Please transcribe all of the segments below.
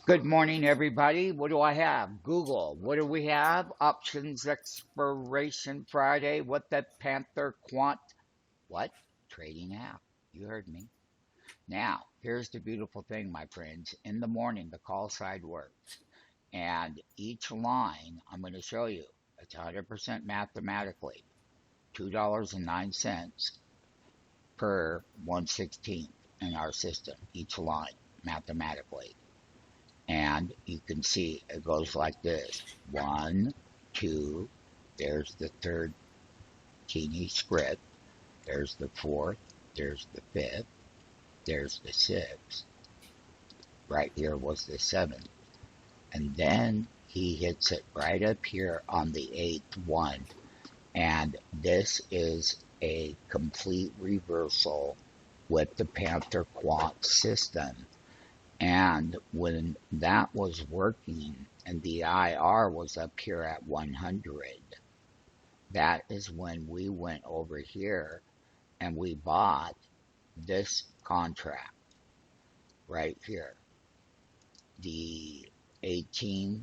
Good morning, everybody. What do I have? Google. What do we have? Options Expiration Friday. What that PantherQuant? What? Trading app. You heard me. Now, here's the beautiful thing, my friends. In the morning, the call side works. And each line, I'm going to show you, it's 100% mathematically. $2.09 per 1/16th in our system, each line, mathematically. And you can see it goes like this. One, two, there's the third teeny script, there's the fourth, there's the fifth, there's the sixth. Right here was the seventh. And then he hits it right up here on the eighth one. And this is a complete reversal with the PantherQuant system. And when that was working and the IR was up here at 100, that is when we went over here and we bought this contract right here, the 18-20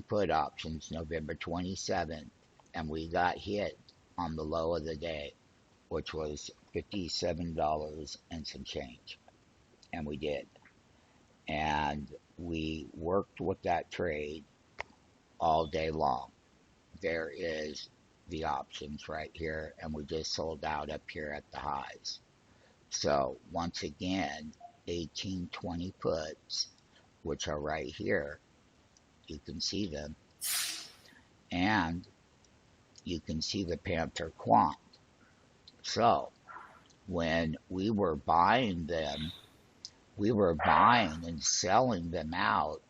put options, November 27th, and we got hit on the low of the day, which was $57 and some change. And we did. And we worked with that trade all day long. There is the options right here, and we just sold out up here at the highs. So once again, 18-20 puts, which are right here, you can see them, and you can see the PantherQuant. So when we were buying them, we were buying and selling them out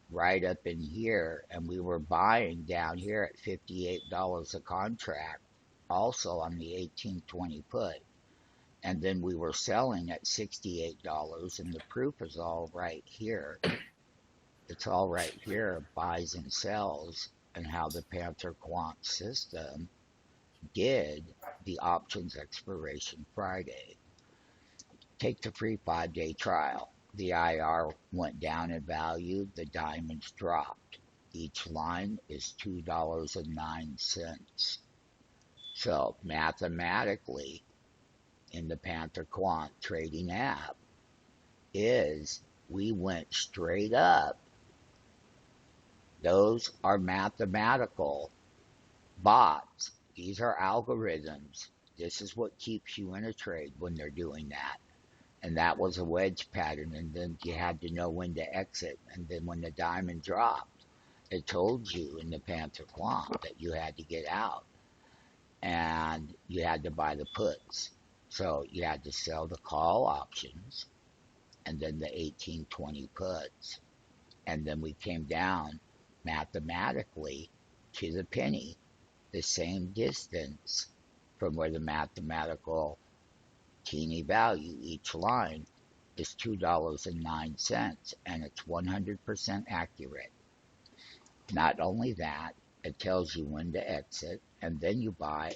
right up in here, and we were buying down here at $58 a contract, also on the 18-20 put, and then we were selling at $68, and the proof is all right here. It's all right here, buys and sells, and how the PantherQuant system did the options expiration Friday. Take the free 5-day trial. The IR went down in value, the diamonds dropped. Each line is $2.09. So mathematically, in the PantherQuant trading app, is we went straight up. Those are mathematical bots. These are algorithms. This is what keeps you in a trade when they're doing that. And that was a wedge pattern, and then you had to know when to exit. And then when the diamond dropped, it told you in the PantherQuant that you had to get out, and you had to buy the puts. So you had to sell the call options, and then the 18-20 puts. And then we came down mathematically to the penny, the same distance from where the mathematical teeny value, each line is $2.09, and it's 100% accurate. Not only that, it tells you when to exit, and then you buy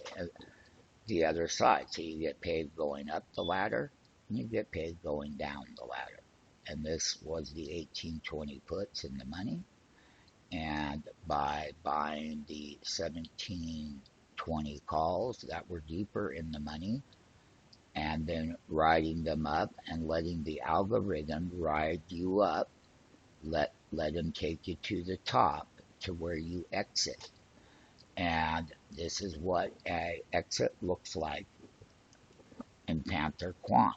the other side. So you get paid going up the ladder, and you get paid going down the ladder. And this was the 18-20 puts in the money. And by buying the 17-20 calls that were deeper in the money, and then riding them up and letting the algorithm ride you up, let them take you to the top to where you exit. And this is what an exit looks like in PantherQuant.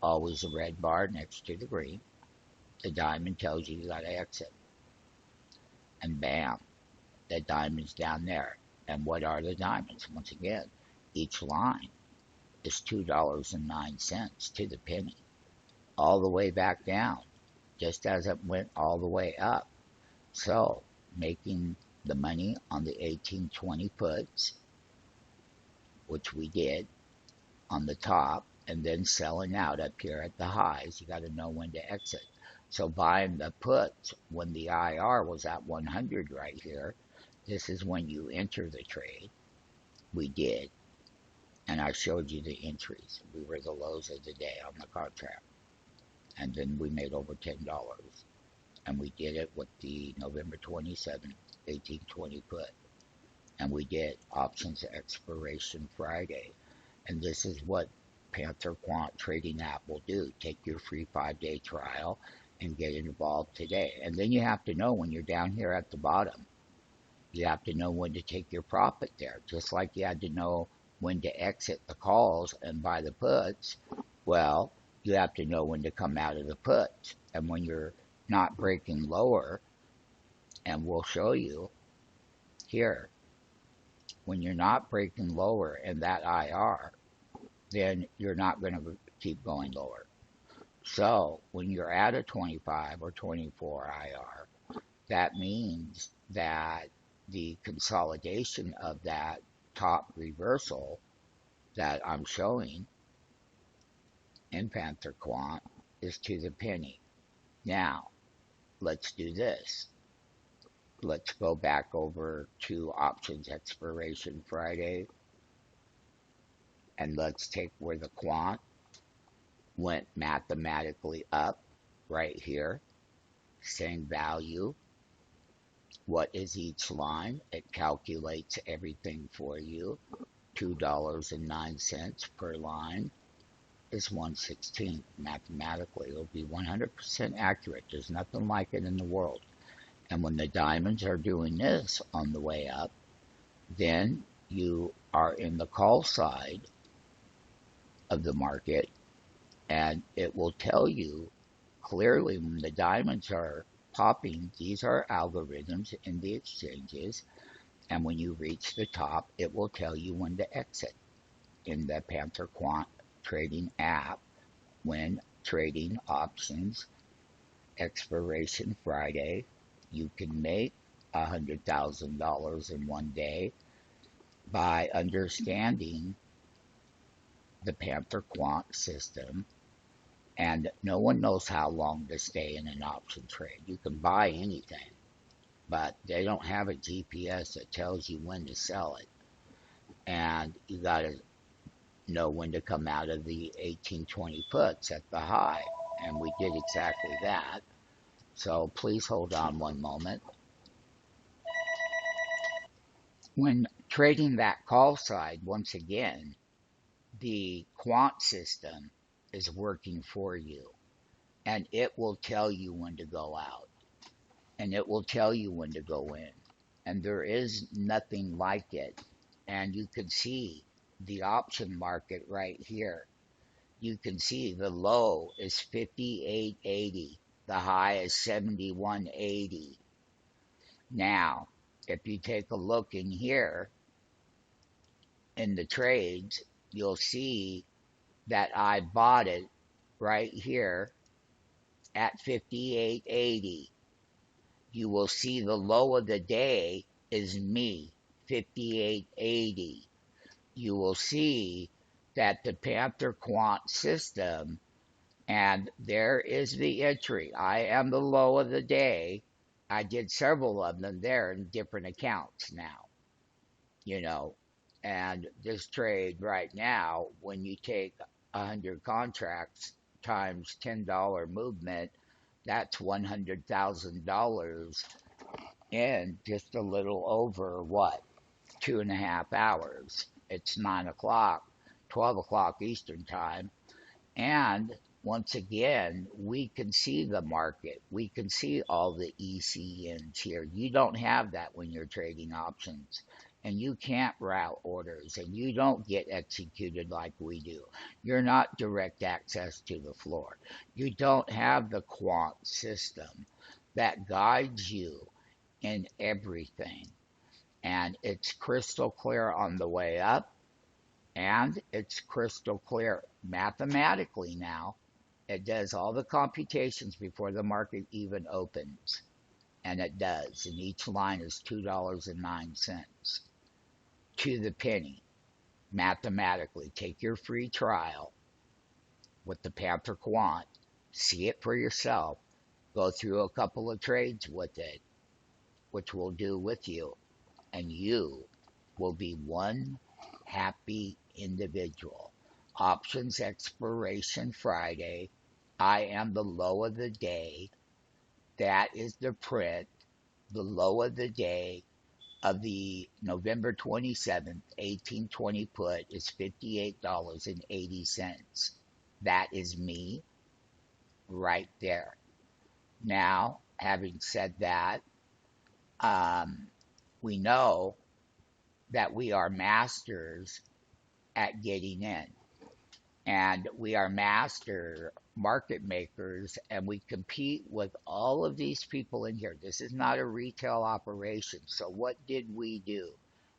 Always a red bar next to the green. The diamond tells you got to exit. And bam, the diamond's down there. And what are the diamonds? Once again, each line is $2.09 to the penny, all the way back down, just as it went all the way up. So making the money on the 18-20 puts, which we did on the top, and then selling out up here at the highs. You got to know when to exit. So buying the puts when the IR was at 100 right here, this is when you enter the trade. We did. And I showed you the entries. We were the lows of the day on the contract. and then we made over $10. And we did it with the November 27th, 1820 put. And we did Options Expiration Friday. And this is what PantherQuant trading app will do. Take your free 5-day trial and get involved today. And then you have to know when you're down here at the bottom, you have to know when to take your profit there. Just like you had to know when to exit the calls and buy the puts. Well, you have to know when to come out of the puts. And when you're not breaking lower, and we'll show you here, when you're not breaking lower in that IR, then you're not going to keep going lower. So when you're at a 25 or 24 IR, that means that the consolidation of that top reversal that I'm showing in PantherQuant is to the penny. Now, let's do this. Let's go back over to Options Expiration Friday, and let's take where the quant went mathematically up right here. Same value. What is each line? It calculates everything for you. $2.09 per line is 1/16. Mathematically, it'll be 100% accurate. There's nothing like it in the world. And when the diamonds are doing this on the way up, then you are in the call side of the market, and it will tell you clearly when the diamonds are popping. These are algorithms in the exchanges, and when you reach the top, it will tell you when to exit in the PantherQuant trading app when trading Options Expiration Friday. You can make $100,000 in one day by understanding the PantherQuant system. And no one knows how long to stay in an option trade. You can buy anything, but they don't have a GPS that tells you when to sell it. And you got to know when to come out of the 1820 puts at the high. And we did exactly that. So please hold on one moment. When trading that call side, once again, the quant system is working for you, and it will tell you when to go out, and it will tell you when to go in, and there is nothing like it. And you can see the option market right here. You can see the low is 58.80. The high is 71.80. Now, if you take a look in here in the trades, you'll see that I bought it right here at 58.80. You will see the low of the day is me, 58.80. You will see that the PantherQuant system, and there is the entry. I am the low of the day. I did several of them there in different accounts now, and this trade right now, when you take 100 contracts times $10 movement, that's $100,000 in just a little over 2.5 hours. It's 9 o'clock, 12 o'clock Eastern time. And once again, we can see the market. We can see all the ECNs here. You don't have that when you're trading options. And you can't route orders, and you don't get executed like we do. You're not direct access to the floor. You don't have the quant system that guides you in everything. And it's crystal clear on the way up, and it's crystal clear mathematically now. It does all the computations before the market even opens, and it does. And each line is $2.09 to the penny. Mathematically, take your free trial with the PantherQuant, see it for yourself, go through a couple of trades with it, which we'll do with you, and you will be one happy individual. Options Expiration Friday, I am the low of the day. That is the print. The low of the day of the November 27th, 1820 put is $58.80. That is me right there. Now, having said that, um, we know that we are masters at getting in, and we are master market makers, and we compete with all of these people in here. This is not a retail operation. So what did we do?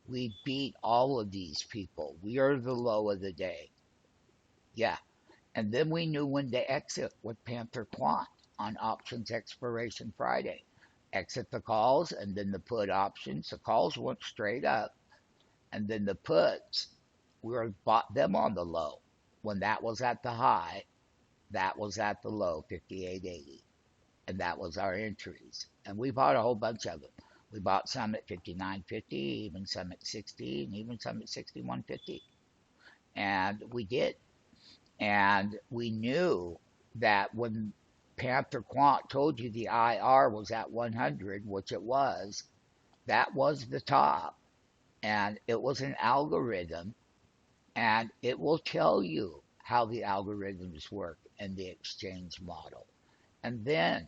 We beat all of these people. We are the low of the day. Yeah. And then we knew when to exit with PantherQuant on Options Expiration Friday. Exit the calls and then the put options. The calls went straight up, and then the puts, we were bought them on the low. When that was at the high, that was at the low, 58.80, and that was our entries. And we bought a whole bunch of them. We bought some at 59.50, even some at 60, and even some at 61.50. And we did. And we knew that when PantherQuant told you the IR was at 100, which it was, that was the top. And it was an algorithm, and it will tell you how the algorithms work and the exchange model. And then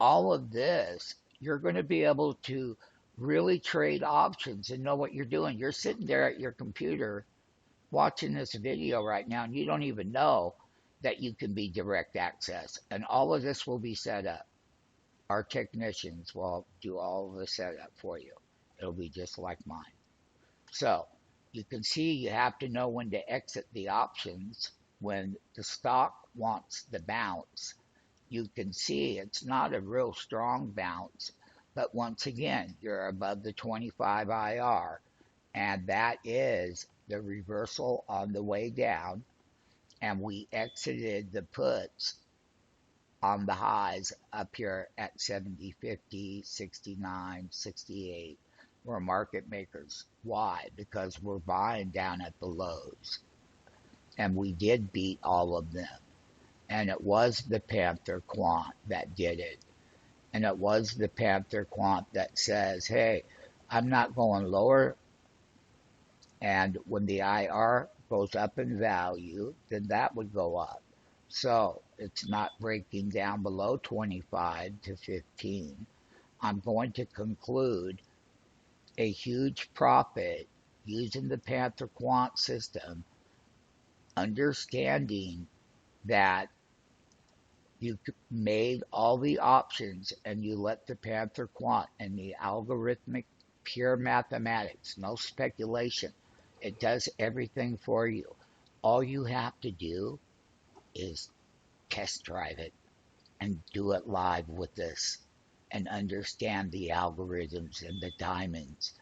all of this, you're going to be able to really trade options and know what you're doing. You're sitting there at your computer watching this video right now, and you don't even know that you can be direct access. And all of this will be set up. Our technicians will do all of the setup for you. It'll be just like mine. So you can see you have to know when to exit the options when the stock wants the bounce. You can see it's not a real strong bounce, but once again, you're above the 25 IR, and that is the reversal on the way down, and we exited the puts on the highs up here at 70, 50, 69, 68. We're market makers. Why? Because we're buying down at the lows. And we did beat all of them. And it was the PantherQuant that did it. And it was the PantherQuant that says, hey, I'm not going lower. And when the IR goes up in value, then that would go up. So it's not breaking down below 25 to 15. I'm going to conclude a huge profit using the PantherQuant system, understanding that you made all the options and you let the PantherQuant and the algorithmic pure mathematics, no speculation. It does everything for you. All you have to do is test drive it and do it live with us and understand the algorithms and the diamonds.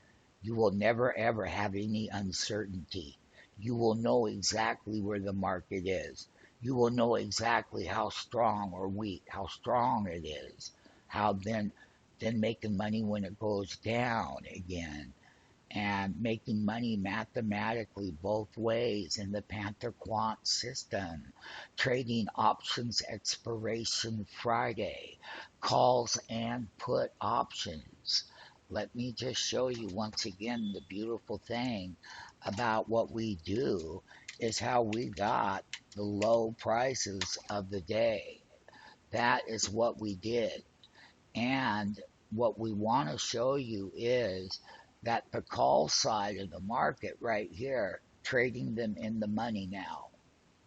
You will never ever have any uncertainty. You will know exactly where the market is. You will know exactly how strong or weak, how strong it is, how then making money when it goes down again, and making money mathematically both ways in the PantherQuant system, trading options expiration Friday, calls and put options. Let me just show you once again the beautiful thing about what we do is how we got the low prices of the day. That is what we did. And what we want to show you is that the call side of the market right here, trading them in the money now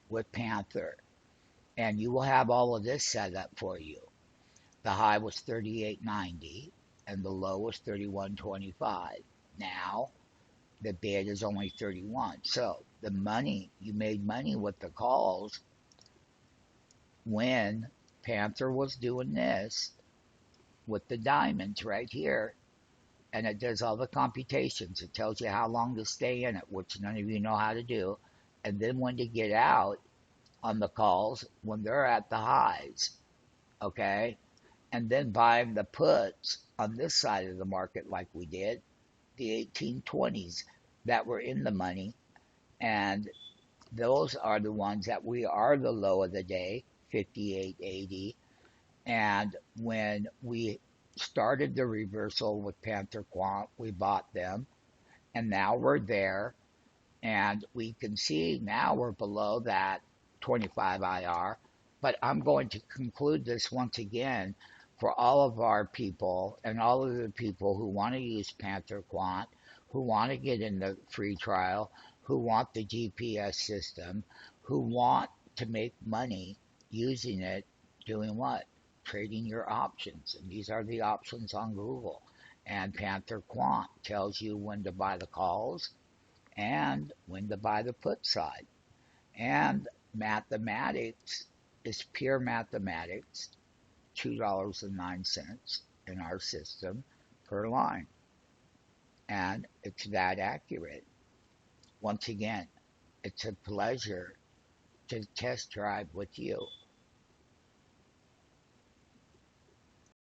with Panther. And you will have all of this set up for you. The high was 38.90 and the low was 31.25. Now the bid is only 31. So the money, you made money with the calls when Panther was doing this with the diamonds right here, and it does all the computations. It tells you how long to stay in it, which none of you know how to do, and then when to get out on the calls when they're at the highs, okay? And then buying the puts on this side of the market like we did, the 1820s that were in the money, and those are the ones that we are the low of the day. 58.80. And when we started the reversal with PantherQuant, we bought them, and now we're there. And we can see now we're below that 25 IR. But I'm going to conclude this once again for all of our people and all of the people who want to use PantherQuant, who want to get in the free trial, who want the GPS system, who want to make money using it, doing what? Trading your options. And these are the options on Google. And PantherQuant tells you when to buy the calls and when to buy the put side. And mathematics is pure mathematics, $2.09 in our system per line. And it's that accurate. Once again, it's a pleasure to test drive with you.